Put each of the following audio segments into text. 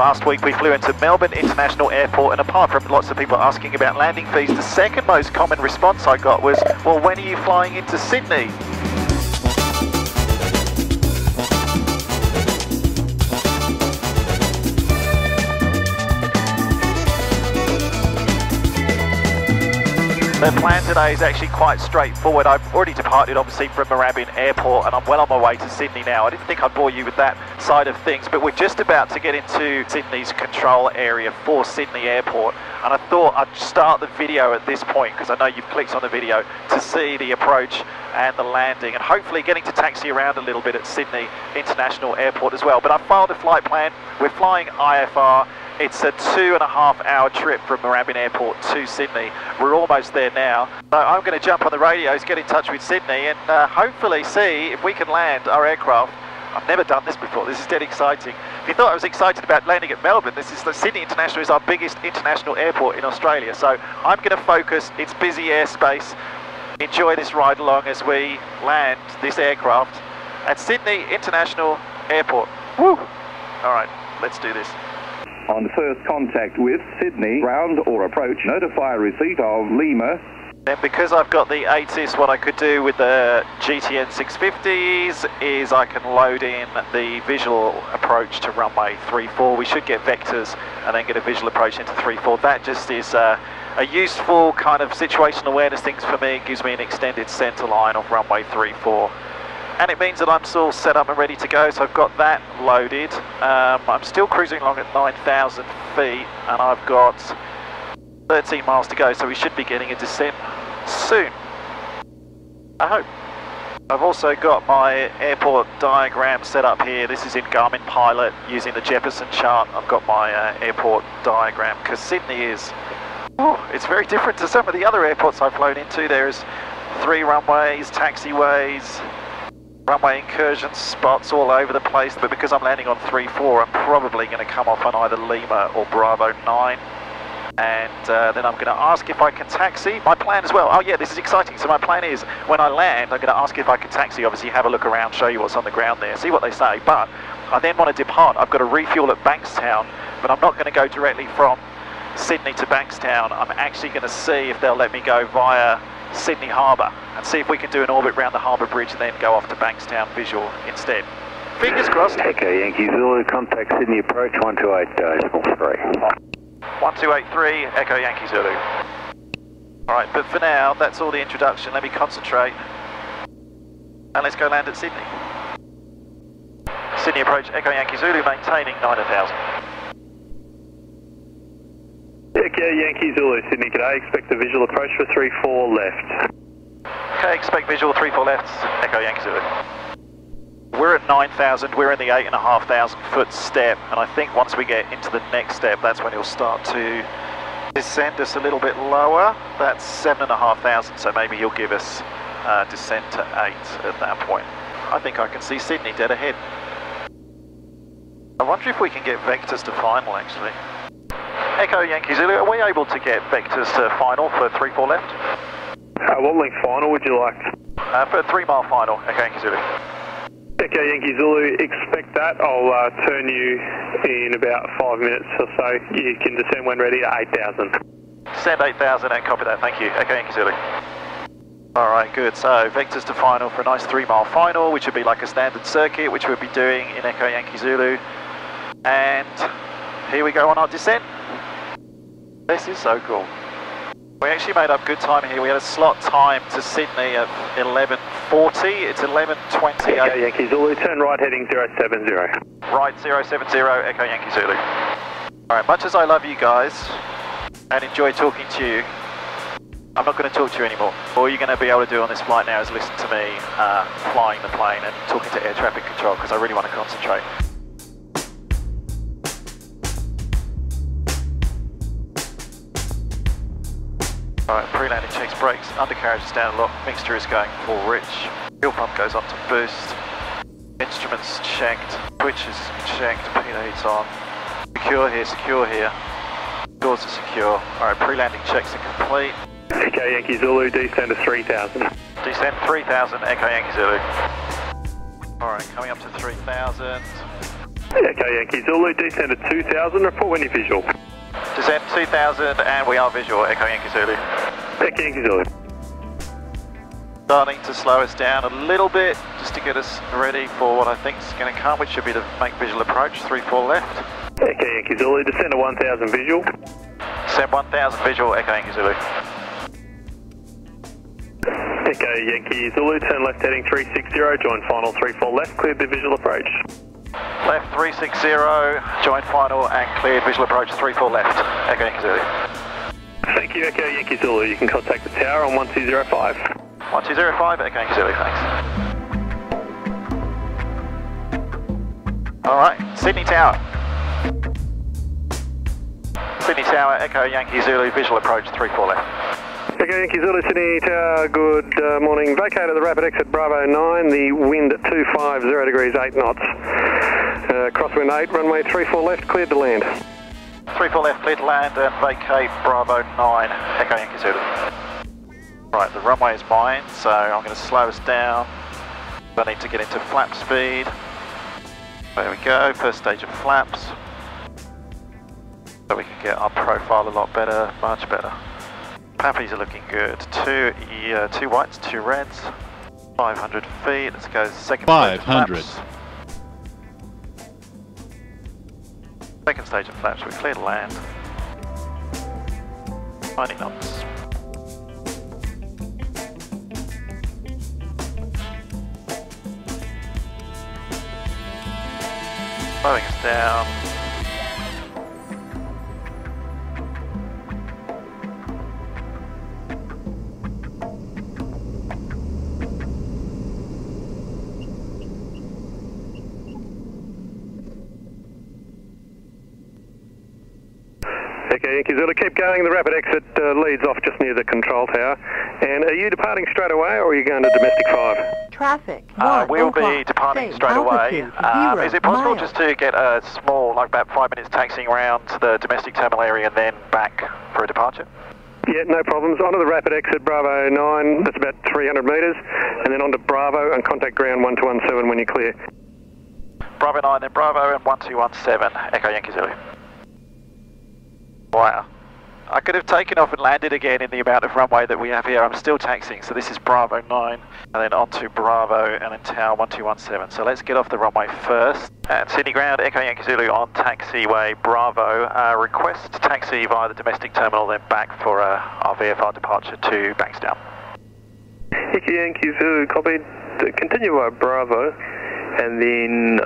Last week we flew into Melbourne International Airport, and apart from lots of people asking about landing fees, the second most common response I got was, well, when are you flying into Sydney? The plan today is actually quite straightforward. I've already departed obviously from Moorabbin Airport and I'm well on my way to Sydney now. I didn't think I'd bore you with that side of things, but we're just about to get into Sydney's control area for Sydney Airport, and I thought I'd start the video at this point because I know you've clicked on the video to see the approach and the landing, and hopefully getting to taxi around a little bit at Sydney International Airport as well. But I've filed a flight plan. We're flying IFR. It's a 2.5 hour trip from Moorabbin Airport to Sydney. We're almost there now. So I'm going to jump on the radios, get in touch with Sydney, and hopefully see if we can land our aircraft. I've never done this before. This is dead exciting. If you thought I was excited about landing at Melbourne, Sydney International is our biggest international airport in Australia. So I'm going to focus. It's busy airspace. Enjoy this ride along as we land this aircraft at Sydney International Airport. Woo! All right, let's do this. On first contact with Sydney, ground or approach, notify receipt of Lima. And because I've got the ATIS, what I could do with the GTN 650s is I can load in the visual approach to runway 34. We should get vectors and then get a visual approach into 34. That just is a useful kind of situational awareness things for me. It gives me an extended centre line of runway 34. And it means that I'm still set up and ready to go, so I've got that loaded. I'm still cruising along at 9,000 feet, and I've got 13 miles to go, so we should be getting a descent soon. I hope. I've also got my airport diagram set up here. This is in Garmin Pilot using the Jefferson chart. I've got my airport diagram, because Sydney is, it's very different to some of the other airports I've flown into. There's 3 runways, taxiways, runway incursion spots all over the place, but because I'm landing on 3-4, I'm probably going to come off on either Lima or Bravo 9, and then I'm going to ask if I can taxi. My plan as well, oh yeah, this is exciting. So my plan is, when I land, I'm going to ask if I can taxi, obviously have a look around, show you what's on the ground there, see what they say, but I then want to depart. I've got to refuel at Bankstown, but I'm not going to go directly from Sydney to Bankstown. I'm actually going to see if they'll let me go via Sydney Harbour and see if we can do an orbit around the Harbour Bridge and then go off to Bankstown visual instead. Fingers crossed. Echo Yankee Zulu, contact Sydney approach 128.3. 1283, Echo Yankee Zulu. Alright, but for now, that's all the introduction. Let me concentrate. And let's go land at Sydney. Sydney approach, Echo Yankee Zulu, maintaining 9,000. Echo Yankee Zulu, Sydney, today. Expect a visual approach for 34 left. Okay, expect visual 34 left, Echo Yankee Zulu. We're at 9,000, we're in the 8,500 foot step, and I think once we get into the next step, that's when he'll start to descend us a little bit lower. That's 7,500, so maybe he'll give us descent to 8 at that point. I think I can see Sydney dead ahead. I wonder if we can get vectors to final, actually. Echo Yankee Zulu, are we able to get vectors to final for 3-4 left? What length final would you like? For a 3 mile final, Echo Yankee Zulu. Echo Yankee Zulu, expect that. I'll turn you in about 5 minutes or so. You can descend when ready at 8,000. Descend 8,000 and copy that, thank you. Echo Yankee Zulu. Alright, good. So, vectors to final for a nice 3 mile final, which would be like a standard circuit, which we'll be doing in Echo Yankee Zulu. And here we go on our descent. This is so cool. We actually made up good time here. We had a slot time to Sydney at 11:40. It's 11:28. Echo Yankee Zulu, turn right heading 070. Right, 070, Echo Yankee Zulu. Alright, much as I love you guys and enjoy talking to you, I'm not going to talk to you anymore. All you're going to be able to do on this flight now is listen to me flying the plane and talking to air traffic control, because I really want to concentrate. Alright, pre-landing checks, brakes, undercarriage is down a lot, mixture is going full rich, fuel pump goes up to boost, instruments checked, switches checked, pitot heat's on, secure here, doors are secure. Alright, pre-landing checks are complete. Echo Yankee Zulu, descend to 3,000. Descend 3,000, Echo Yankee Zulu. Alright, coming up to 3,000. Echo Yankee Zulu, descend at 2000, report when you're visual. Descent 2000 and we are visual, Echo Yankee Zulu. Echo Yankee Zulu. Starting to slow us down a little bit just to get us ready for what I think is going to come, which should be the make visual approach, 3-4 left. Echo Yankee Zulu, descend at 1000 visual. Descent 1000 visual, Echo Yankee Zulu. Echo Yankee Zulu, turn left heading 360, join final 3-4 left, cleared the visual approach. Left 360, join final and cleared visual approach 3-4 left, Echo Yankee Zulu. Thank you, Echo Yankee Zulu. You can contact the tower on 1205. 1205, Echo Yankee Zulu, thanks. Alright, Sydney Tower. Sydney Tower, Echo Yankee Zulu, visual approach 3-4 left. Echo Yankee Zulu, Sydney Tower, good morning. Vacate at the rapid exit Bravo 9, the wind at 250 degrees 8 knots. Crosswind 8, runway 34 left, cleared to land. 34 left, cleared to land and vacate Bravo 9, Echo Yankee Zulu. Right, the runway is mine, so I'm going to slow us down. I need to get into flap speed. There we go, first stage of flaps. So we can get our profile a lot better, much better. Pappies are looking good. Two whites, 2 reds. 500 feet. Let's go second 500. stage of flaps. Second stage of flaps. We're clear to land. 90 knots. Slowing us down. Okay, Yankee Zulu, keep going. The rapid exit leads off just near the control tower. And are you departing straight away or are you going to domestic 5? Traffic. We'll be departing straight away. Is it possible just to get a small, like about 5 minutes taxiing around to the domestic terminal area and then back for a departure? Yeah, no problems. Onto the rapid exit Bravo 9, that's about 300 metres. And then onto Bravo and contact ground 1217 when you're clear. Bravo 9, then Bravo and 1217, Echo Yankee Zulu. Wow. I could have taken off and landed again in the amount of runway that we have here. I'm still taxiing, so this is Bravo 9, and then onto Bravo, and then Tower 1217. So let's get off the runway first. And Sydney ground, Echo Yankee Zulu on taxiway Bravo. Request taxi via the domestic terminal, then back for our VFR departure to Bankstown. Echo Yankee Zulu, copied. Continue via Bravo, and then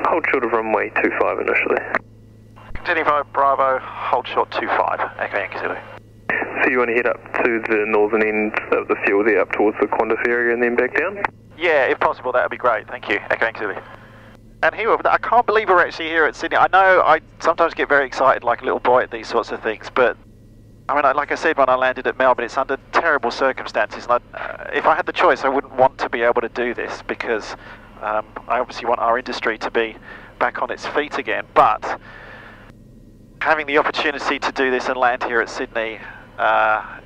hold short of runway 25 initially. Continue via Bravo, hold short 25, Echo Yankee Zulu. So you want to head up to the northern end of the field there, up towards the Qantas area and then back down? Yeah, if possible, that would be great. Thank you, Echo Yankee Zulu. And here, I can't believe we're actually here at Sydney. I know I sometimes get very excited like a little boy at these sorts of things, but I mean, like I said when I landed at Melbourne, it's under terrible circumstances. And if I had the choice, I wouldn't want to be able to do this because I obviously want our industry to be back on its feet again. But having the opportunity to do this and land here at Sydney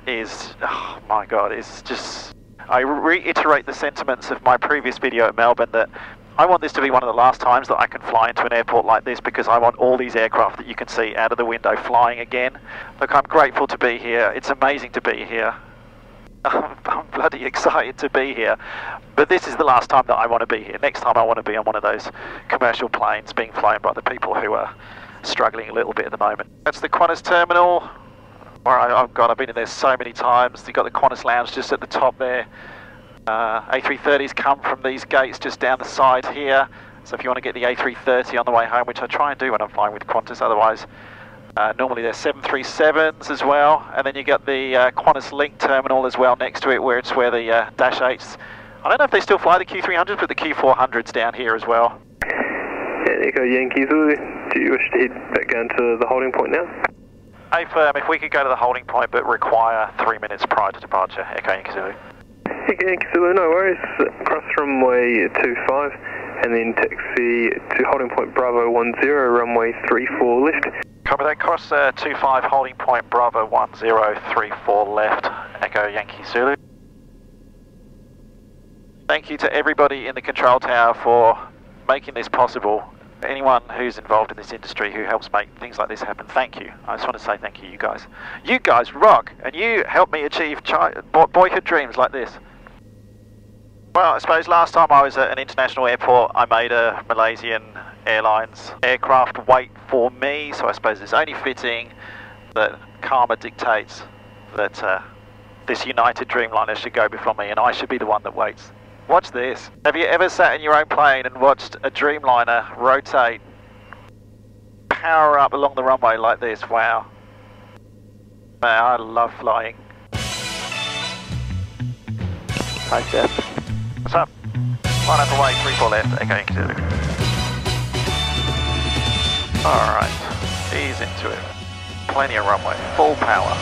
is, oh my God, it's just, I reiterate the sentiments of my previous video at Melbourne that I want this to be one of the last times that I can fly into an airport like this because I want all these aircraft that you can see out of the window flying again. Look, I'm grateful to be here. It's amazing to be here. I'm bloody excited to be here. But this is the last time that I want to be here. Next time I want to be on one of those commercial planes being flown by the people who are struggling a little bit at the moment. That's the Qantas terminal, where I've been in there so many times. You've got the Qantas lounge just at the top there. A330s come from these gates just down the side here. So if you want to get the A330 on the way home, which I try and do when I'm flying with Qantas, otherwise normally there's 737s as well. And then you got the Qantaslink terminal as well next to it, where it's where the Dash 8s. I don't know if they still fly the Q300s, but the Q400s down here as well. Echo Yankee Zulu, do you wish to head back down to the holding point now? Firm, if we could go to the holding point but require 3 minutes prior to departure, Echo Yankee Zulu. Echo Yankee Zulu, no worries. Cross runway 25 and then taxi to holding point Bravo 10, runway 34 left. Copy that, cross 25 holding point Bravo 1034 left, Echo Yankee Zulu. Thank you to everybody in the control tower for making this possible. Anyone who's involved in this industry who helps make things like this happen, thank you. I just want to say thank you, you guys. You guys rock, and you help me achieve boyhood dreams like this. Well, I suppose last time I was at an international airport, I made a Malaysian Airlines aircraft wait for me, so I suppose it's only fitting that karma dictates that this United Dreamliner should go before me, and I should be the one that waits. Watch this. Have you ever sat in your own plane and watched a Dreamliner rotate, power up along the runway like this? Wow. Man, I love flying. Hi, Jeff. What's up? Line up away, 34 left, Echo Yankee Zulu. Alright, ease into it. Plenty of runway, full power.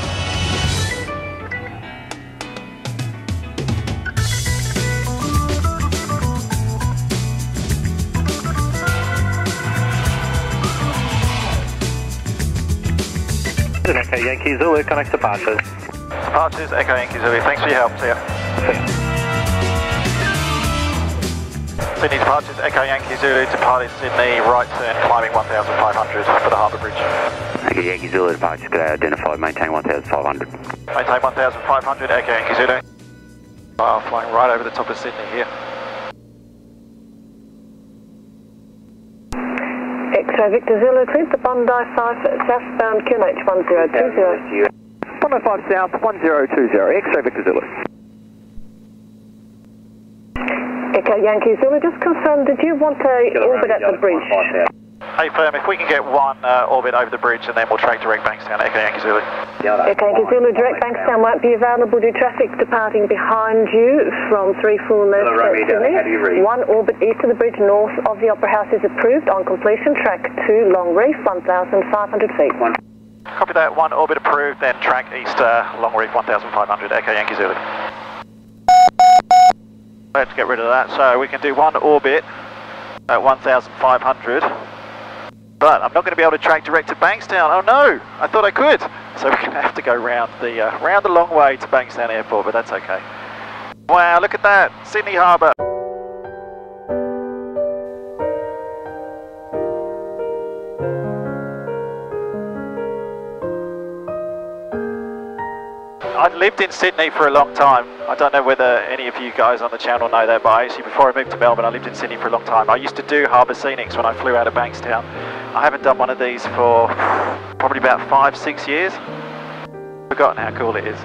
Echo Yankee Zulu, connect departures. Departures, Echo Yankee Zulu, thanks for your help, see ya. Sydney departures, Echo Yankee Zulu, departing Sydney, right turn, climbing 1,500 for the Harbour Bridge. Echo Yankee Zulu, departure today identified, maintain 1,500. Maintain 1,500, Echo Yankee Zulu. Flying right over the top of Sydney here. X-ray Victor Zulu, cleared the Bondi 5 southbound QNH 1020. 105 South 1020, X-ray Victor Zulu. Echo Yankee Zulu, just confirm, did you want a orbit at the bridge? Hey firm, if we can get one orbit over the bridge and then we'll track direct Bankstown, Echo Yankee Zulu. Echo Yankee Zulu, direct Bankstown won't be available due to traffic departing behind you from 34 left Sydney. One orbit east of the bridge north of the Opera House is approved. On completion, track to Long Reef, 1,500 feet. Copy that, one orbit approved, then track east Long Reef 1,500, Echo Yankee Zulu. Let's get rid of that, so we can do one orbit at 1,500. But I'm not going to be able to track direct to Bankstown. Oh no, I thought I could. So we're going to have to go round the long way to Bankstown Airport, but that's okay. Wow, look at that, Sydney Harbour. I lived in Sydney for a long time. I don't know whether any of you guys on the channel know that, but before I moved to Melbourne, I lived in Sydney for a long time. I used to do Harbour Scenics when I flew out of Bankstown. I haven't done one of these for probably about 5-6 years. Forgotten how cool it is.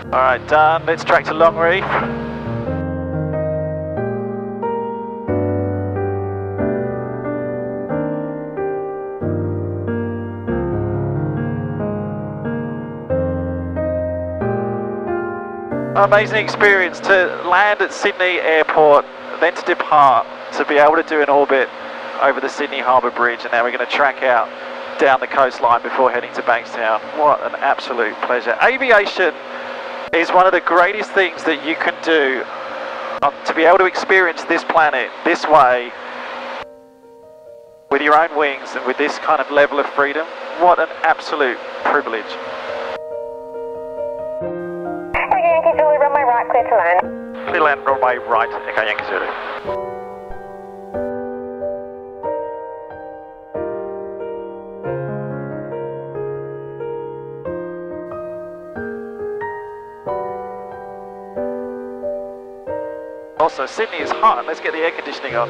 Alright, done. Let's track to Long Reef. Amazing experience to land at Sydney Airport, then to depart, to be able to do an orbit over the Sydney Harbour Bridge, and now we're going to track out down the coastline before heading to Bankstown. What an absolute pleasure. Aviation is one of the greatest things that you can do, to be able to experience this planet this way, with your own wings and with this kind of level of freedom. What an absolute privilege. Yankee Zulu, runway right, clear to land. Clear to land, runway right, Echo Yankee Zulu. Also, Sydney is hot. Let's get the air conditioning on.